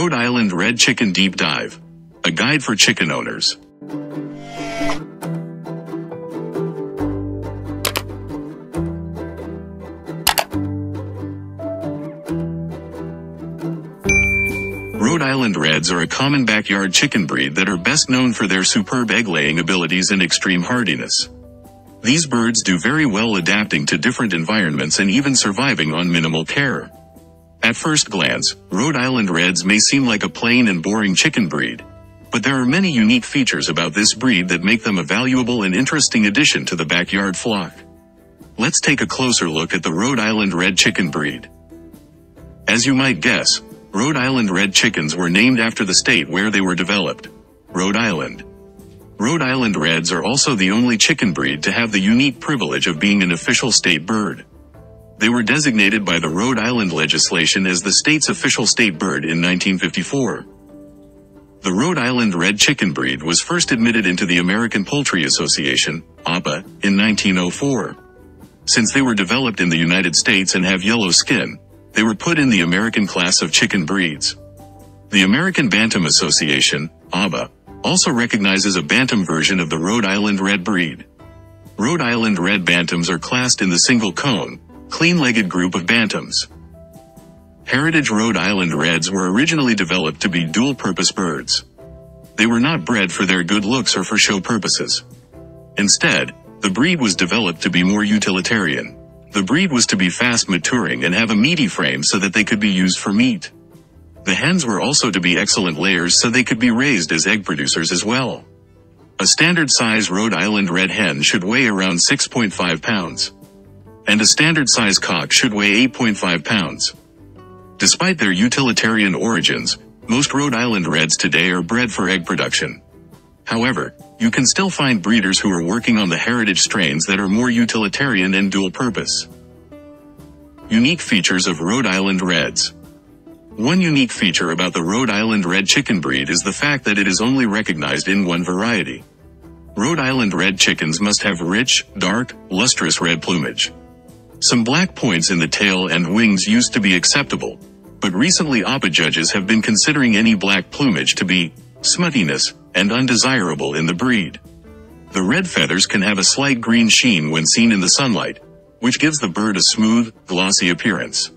Rhode Island Red Chicken Deep Dive. A guide for chicken owners. Rhode Island Reds are a common backyard chicken breed that are best known for their superb egg-laying abilities and extreme hardiness. These birds do very well adapting to different environments and even surviving on minimal care. At first glance, Rhode Island Reds may seem like a plain and boring chicken breed, but there are many unique features about this breed that make them a valuable and interesting addition to the backyard flock. Let's take a closer look at the Rhode Island Red chicken breed. As you might guess, Rhode Island Red chickens were named after the state where they were developed, Rhode Island. Rhode Island Reds are also the only chicken breed to have the unique privilege of being an official state bird. They were designated by the Rhode Island legislation as the state's official state bird in 1954. The Rhode Island Red chicken breed was first admitted into the American Poultry Association, APA, in 1904. Since they were developed in the United States and have yellow skin, they were put in the American class of chicken breeds. The American Bantam Association, ABA, also recognizes a bantam version of the Rhode Island Red breed. Rhode Island Red bantams are classed in the single cone, clean-legged group of bantams. Heritage Rhode Island Reds were originally developed to be dual-purpose birds. They were not bred for their good looks or for show purposes. Instead, the breed was developed to be more utilitarian. The breed was to be fast maturing and have a meaty frame so that they could be used for meat. The hens were also to be excellent layers so they could be raised as egg producers as well. A standard size Rhode Island Red hen should weigh around 6.5 pounds. And a standard size cock should weigh 8.5 pounds. Despite their utilitarian origins, most Rhode Island Reds today are bred for egg production. However, you can still find breeders who are working on the heritage strains that are more utilitarian and dual purpose. Unique features of Rhode Island Reds. One unique feature about the Rhode Island Red chicken breed is the fact that it is only recognized in one variety. Rhode Island Red chickens must have rich, dark, lustrous red plumage. Some black points in the tail and wings used to be acceptable, but recently APA judges have been considering any black plumage to be smuttiness and undesirable in the breed. The red feathers can have a slight green sheen when seen in the sunlight, which gives the bird a smooth, glossy appearance.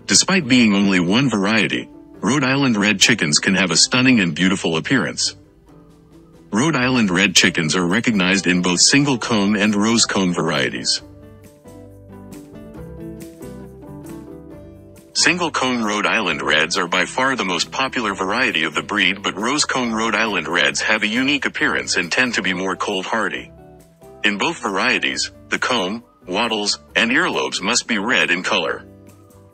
Despite being only one variety, Rhode Island Red chickens can have a stunning and beautiful appearance. Rhode Island Red chickens are recognized in both single cone and rose cone varieties. Single cone Rhode Island Reds are by far the most popular variety of the breed, but rose cone Rhode Island Reds have a unique appearance and tend to be more cold hardy. In both varieties, the comb, wattles, and earlobes must be red in color.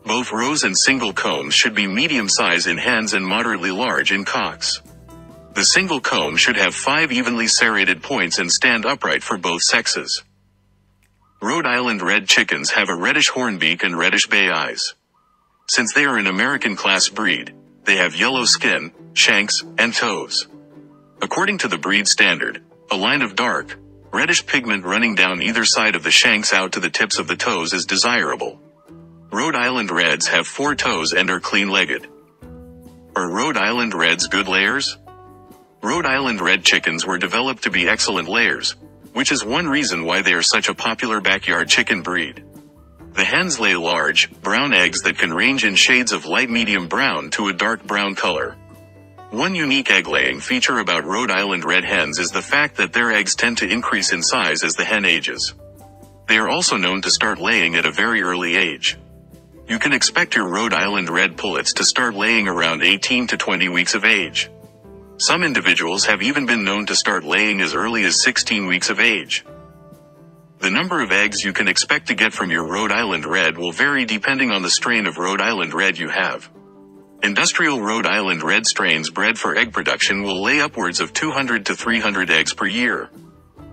Both rose and single combs should be medium size in hens and moderately large in cocks. The single comb should have 5 evenly serrated points and stand upright for both sexes. Rhode Island Red chickens have a reddish hornbeak and reddish bay eyes. Since they are an American class breed, they have yellow skin, shanks, and toes. According to the breed standard, a line of dark, reddish pigment running down either side of the shanks out to the tips of the toes is desirable. Rhode Island Reds have 4 toes and are clean-legged. Are Rhode Island Reds good layers? Rhode Island Red chickens were developed to be excellent layers, which is one reason why they are such a popular backyard chicken breed. The hens lay large, brown eggs that can range in shades of light medium brown to a dark brown color. One unique egg-laying feature about Rhode Island Red hens is the fact that their eggs tend to increase in size as the hen ages. They are also known to start laying at a very early age. You can expect your Rhode Island Red pullets to start laying around 18 to 20 weeks of age. Some individuals have even been known to start laying as early as 16 weeks of age. The number of eggs you can expect to get from your Rhode Island Red will vary depending on the strain of Rhode Island Red you have. Industrial Rhode Island Red strains bred for egg production will lay upwards of 200 to 300 eggs per year.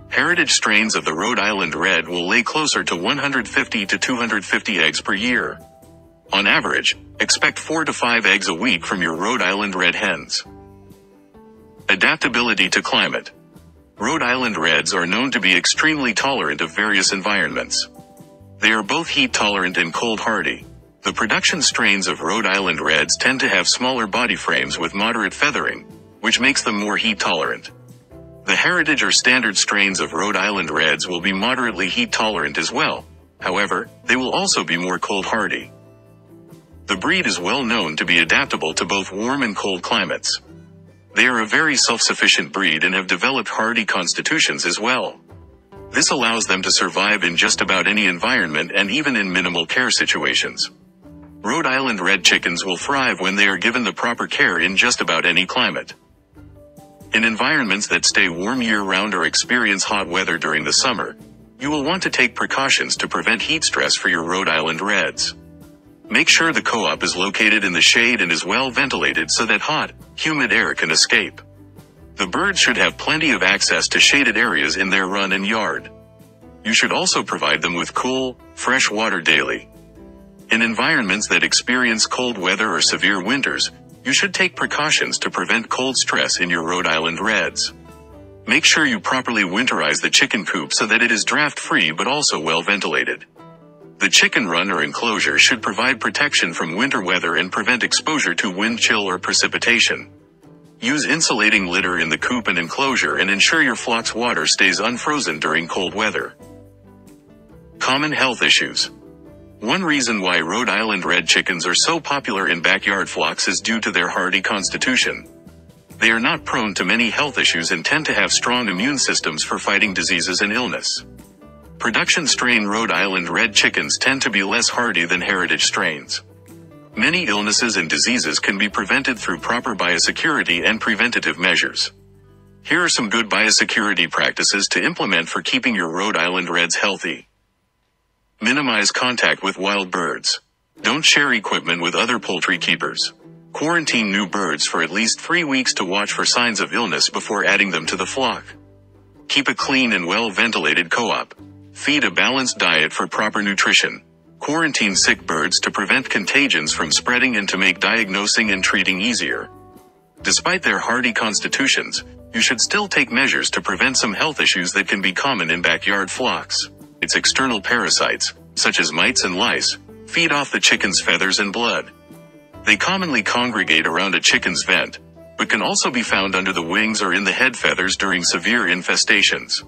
Heritage strains of the Rhode Island Red will lay closer to 150 to 250 eggs per year. On average, expect 4 to 5 eggs a week from your Rhode Island Red hens. Adaptability to climate. Rhode Island Reds are known to be extremely tolerant of various environments. They are both heat tolerant and cold hardy. The production strains of Rhode Island Reds tend to have smaller body frames with moderate feathering, which makes them more heat tolerant. The heritage or standard strains of Rhode Island Reds will be moderately heat tolerant as well. However, they will also be more cold hardy. The breed is well known to be adaptable to both warm and cold climates. They are a very self-sufficient breed and have developed hardy constitutions as well. This allows them to survive in just about any environment and even in minimal care situations. Rhode Island Red chickens will thrive when they are given the proper care in just about any climate. In environments that stay warm year-round or experience hot weather during the summer, you will want to take precautions to prevent heat stress for your Rhode Island Reds. Make sure the co-op is located in the shade and is well ventilated so that hot, humid air can escape. The birds should have plenty of access to shaded areas in their run and yard. You should also provide them with cool, fresh water daily. In environments that experience cold weather or severe winters, you should take precautions to prevent cold stress in your Rhode Island Reds. Make sure you properly winterize the chicken coop so that it is draft-free but also well ventilated. The chicken run or enclosure should provide protection from winter weather and prevent exposure to wind chill or precipitation. Use insulating litter in the coop and enclosure and ensure your flock's water stays unfrozen during cold weather. Common health issues. One reason why Rhode Island Red chickens are so popular in backyard flocks is due to their hardy constitution. They are not prone to many health issues and tend to have strong immune systems for fighting diseases and illness. Production strain Rhode Island Red chickens tend to be less hardy than heritage strains. Many illnesses and diseases can be prevented through proper biosecurity and preventative measures. Here are some good biosecurity practices to implement for keeping your Rhode Island Reds healthy. Minimize contact with wild birds. Don't share equipment with other poultry keepers. Quarantine new birds for at least 3 weeks to watch for signs of illness before adding them to the flock. Keep a clean and well-ventilated co-op. Feed a balanced diet for proper nutrition. Quarantine sick birds to prevent contagions from spreading and to make diagnosing and treating easier. Despite their hardy constitutions, you should still take measures to prevent some health issues that can be common in backyard flocks. Its external parasites, such as mites and lice, feed off the chicken's feathers and blood. They commonly congregate around a chicken's vent, but can also be found under the wings or in the head feathers during severe infestations.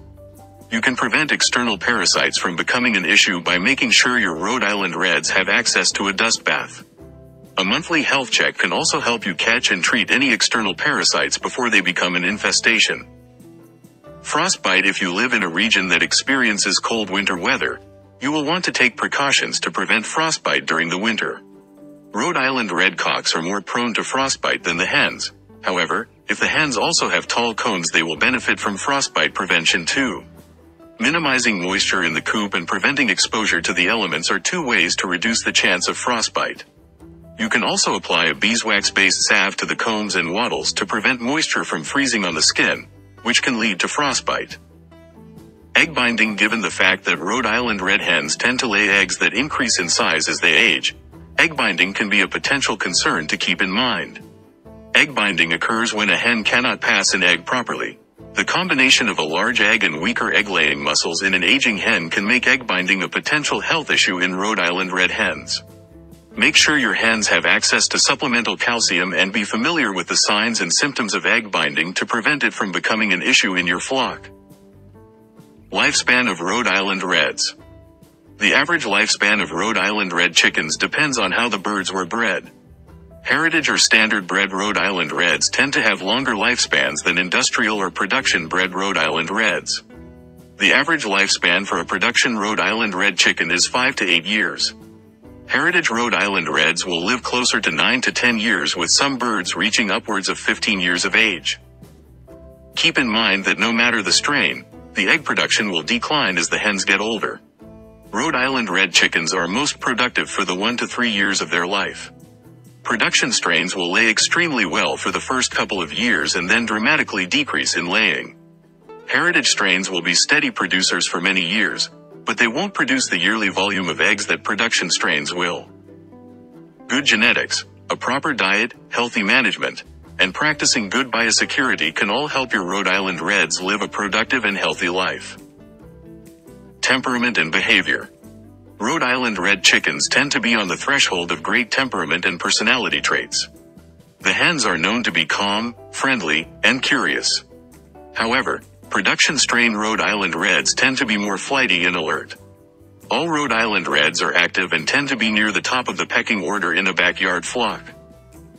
You can prevent external parasites from becoming an issue by making sure your Rhode Island Reds have access to a dust bath. A monthly health check can also help you catch and treat any external parasites before they become an infestation. Frostbite. If you live in a region that experiences cold winter weather, you will want to take precautions to prevent frostbite during the winter. Rhode Island Red cocks are more prone to frostbite than the hens. However, if the hens also have tall cones, they will benefit from frostbite prevention too. Minimizing moisture in the coop and preventing exposure to the elements are two ways to reduce the chance of frostbite. You can also apply a beeswax-based salve to the combs and wattles to prevent moisture from freezing on the skin, which can lead to frostbite. Egg binding. Given the fact that Rhode Island Red hens tend to lay eggs that increase in size as they age, egg binding can be a potential concern to keep in mind. Egg binding occurs when a hen cannot pass an egg properly. The combination of a large egg and weaker egg-laying muscles in an aging hen can make egg binding a potential health issue in Rhode Island Red hens. Make sure your hens have access to supplemental calcium and be familiar with the signs and symptoms of egg binding to prevent it from becoming an issue in your flock. Lifespan of Rhode Island Reds. The average lifespan of Rhode Island Red chickens depends on how the birds were bred. Heritage or standard bred Rhode Island Reds tend to have longer lifespans than industrial or production bred Rhode Island Reds. The average lifespan for a production Rhode Island Red chicken is 5 to 8 years. Heritage Rhode Island Reds will live closer to 9 to 10 years, with some birds reaching upwards of 15 years of age. Keep in mind that no matter the strain, the egg production will decline as the hens get older. Rhode Island Red chickens are most productive for the 1 to 3 years of their life. Production strains will lay extremely well for the first couple of years and then dramatically decrease in laying. Heritage strains will be steady producers for many years, but they won't produce the yearly volume of eggs that production strains will. Good genetics, a proper diet, healthy management, and practicing good biosecurity can all help your Rhode Island Reds live a productive and healthy life. Temperament and behavior. Rhode Island Red chickens tend to be on the threshold of great temperament and personality traits. The hens are known to be calm, friendly, and curious. However, production strain Rhode Island Reds tend to be more flighty and alert. All Rhode Island Reds are active and tend to be near the top of the pecking order in a backyard flock.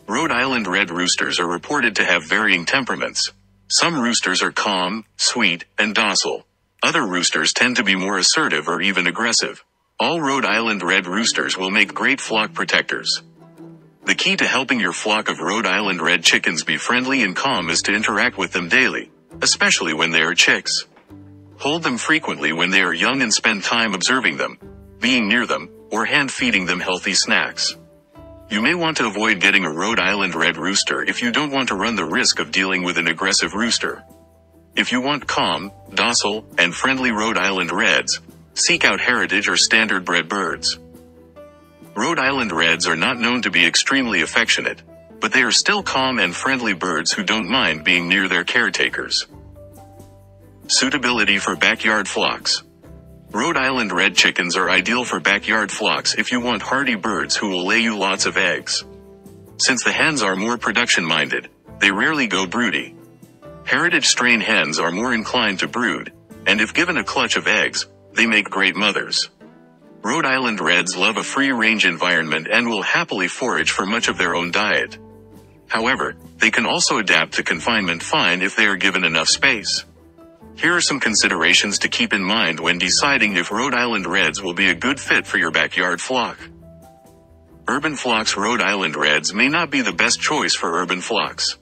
Rhode Island Red roosters are reported to have varying temperaments. Some roosters are calm, sweet, and docile. Other roosters tend to be more assertive or even aggressive. All Rhode Island Red roosters will make great flock protectors. The key to helping your flock of Rhode Island Red chickens be friendly and calm is to interact with them daily, especially when they are chicks. Hold them frequently when they are young and spend time observing them, being near them, or hand-feeding them healthy snacks. You may want to avoid getting a Rhode Island Red rooster if you don't want to run the risk of dealing with an aggressive rooster. If you want calm, docile, and friendly Rhode Island Reds, seek out heritage or standard bred birds. Rhode Island Reds are not known to be extremely affectionate, but they are still calm and friendly birds who don't mind being near their caretakers. Suitability for backyard flocks. Rhode Island Red chickens are ideal for backyard flocks if you want hardy birds who will lay you lots of eggs. Since the hens are more production-minded, they rarely go broody. Heritage strain hens are more inclined to brood, and if given a clutch of eggs, they make great mothers. Rhode Island Reds love a free-range environment and will happily forage for much of their own diet. However, they can also adapt to confinement fine if they are given enough space. Here are some considerations to keep in mind when deciding if Rhode Island Reds will be a good fit for your backyard flock. Urban flocks. Rhode Island Reds may not be the best choice for urban flocks.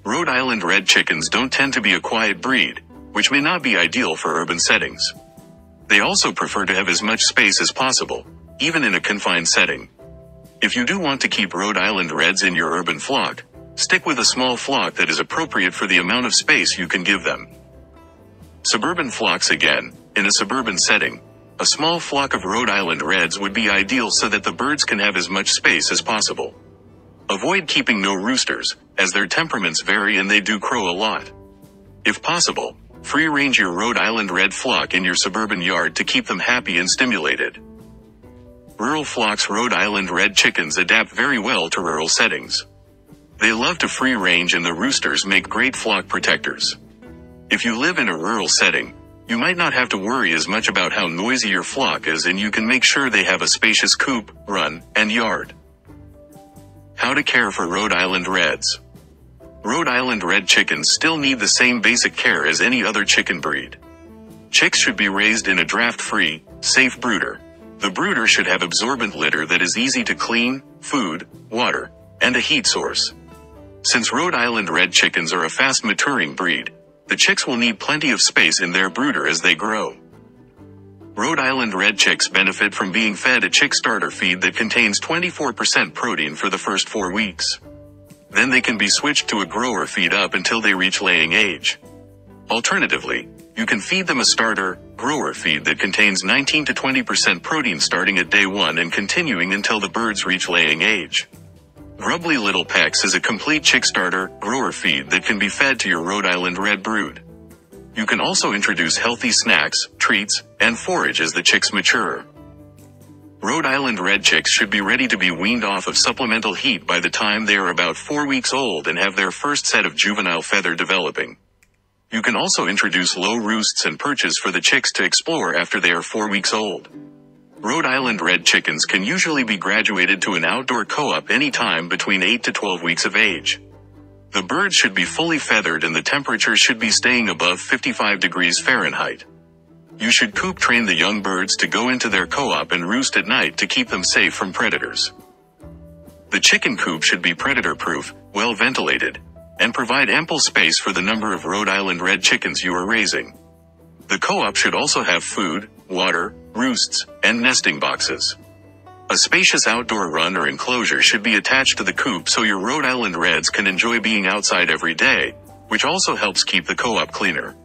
Rhode Island Red chickens don't tend to be a quiet breed, which may not be ideal for urban settings. They also prefer to have as much space as possible, even in a confined setting. If you do want to keep Rhode Island Reds in your urban flock, stick with a small flock that is appropriate for the amount of space you can give them. Suburban flocks. Again, in a suburban setting, a small flock of Rhode Island Reds would be ideal so that the birds can have as much space as possible. Avoid keeping no roosters, as their temperaments vary and they do crow a lot. If possible, free-range your Rhode Island Red flock in your suburban yard to keep them happy and stimulated. Rural flocks. Rhode Island Red chickens adapt very well to rural settings. They love to free-range and the roosters make great flock protectors. If you live in a rural setting, you might not have to worry as much about how noisy your flock is, and you can make sure they have a spacious coop, run, and yard. How to care for Rhode Island Reds. Rhode Island Red chickens still need the same basic care as any other chicken breed. Chicks should be raised in a draft-free, safe brooder. The brooder should have absorbent litter that is easy to clean, food, water, and a heat source. Since Rhode Island Red chickens are a fast-maturing breed, the chicks will need plenty of space in their brooder as they grow. Rhode Island Red chicks benefit from being fed a chick starter feed that contains 24% protein for the first 4 weeks. Then they can be switched to a grower feed up until they reach laying age. Alternatively, you can feed them a starter, grower feed that contains 19 to 20% protein starting at day 1 and continuing until the birds reach laying age. Grubbly Little Pecks is a complete chick starter, grower feed that can be fed to your Rhode Island Red brood. You can also introduce healthy snacks, treats, and forage as the chicks mature. Rhode Island Red chicks should be ready to be weaned off of supplemental heat by the time they are about 4 weeks old and have their first set of juvenile feather developing. You can also introduce low roosts and perches for the chicks to explore after they are 4 weeks old. Rhode Island Red chickens can usually be graduated to an outdoor co-op anytime between 8 to 12 weeks of age. The birds should be fully feathered and the temperature should be staying above 55 degrees Fahrenheit. You should coop train the young birds to go into their co-op and roost at night to keep them safe from predators. The chicken coop should be predator-proof, well ventilated, and provide ample space for the number of Rhode Island Red chickens you are raising. The co-op should also have food, water, roosts, and nesting boxes. A spacious outdoor run or enclosure should be attached to the coop so your Rhode Island Reds can enjoy being outside every day, which also helps keep the co-op cleaner.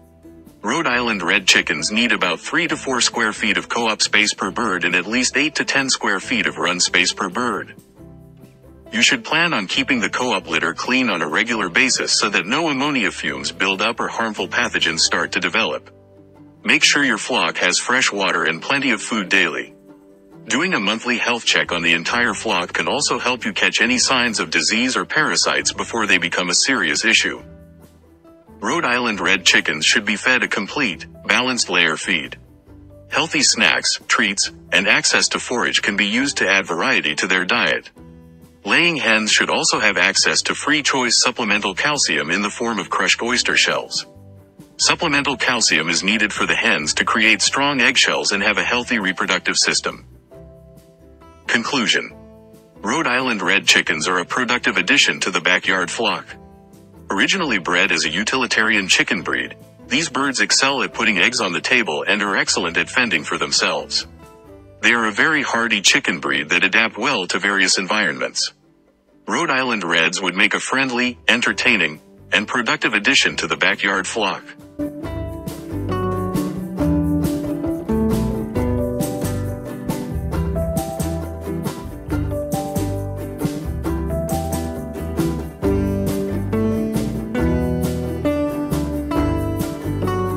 Rhode Island Red chickens need about 3 to 4 square feet of co-op space per bird and at least 8 to 10 square feet of run space per bird. You should plan on keeping the co-op litter clean on a regular basis so that no ammonia fumes build up or harmful pathogens start to develop. Make sure your flock has fresh water and plenty of food daily. Doing a monthly health check on the entire flock can also help you catch any signs of disease or parasites before they become a serious issue. Rhode Island Red chickens should be fed a complete, balanced layer feed. Healthy snacks, treats, and access to forage can be used to add variety to their diet. Laying hens should also have access to free choice supplemental calcium in the form of crushed oyster shells. Supplemental calcium is needed for the hens to create strong eggshells and have a healthy reproductive system. Conclusion. Rhode Island Red chickens are a productive addition to the backyard flock. Originally bred as a utilitarian chicken breed, these birds excel at putting eggs on the table and are excellent at fending for themselves. They are a very hardy chicken breed that adapt well to various environments. Rhode Island Reds would make a friendly, entertaining, and productive addition to the backyard flock.